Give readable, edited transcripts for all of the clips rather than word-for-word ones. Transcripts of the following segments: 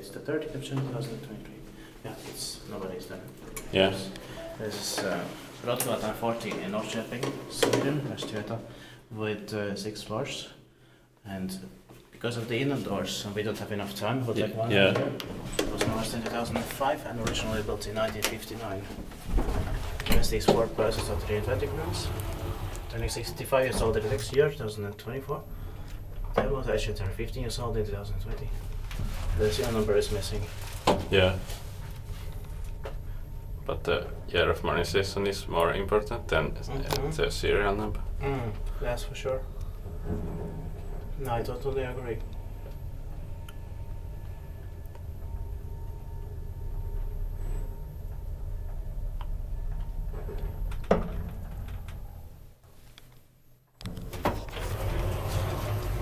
it's the 30th of June 2023. Yeah, it's nobody's there. Yeah. This is Brådgatan 14 in Norrköping, Sweden, Västergötland, with 6 floors. And because of the indoors, we don't have enough time. But like one Yeah. It was announced in 2005 and originally built in 1959. Yes, these 4 prices are 320 grams. Turning 65 years old in the next year, 2024. That was actually turned 15 years old in 2020. The serial number is missing. Yeah. But the year of modernization is more important than the serial number. That's for sure. No, I totally agree.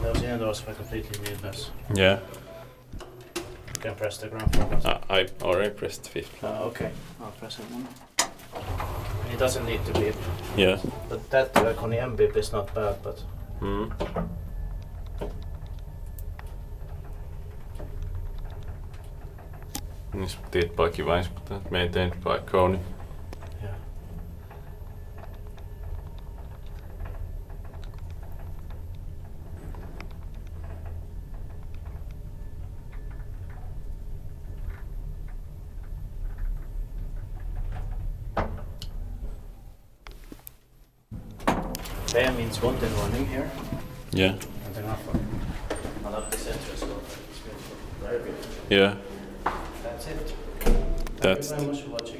Those indoors were completely needless. Yeah. You can press the ground floor button. I already pressed 5th. Okay, I'll press it now. And it doesn't need to beep. Yeah. But that Kone beep is not bad, but... Niissä tiedät kiva, mutta maintained by Kone. Yeah. There means wanted warning here. Yeah. And then after. I love the center, so it's beautiful. Very beautiful. Yeah. That's it. That's Thank you very much for watching.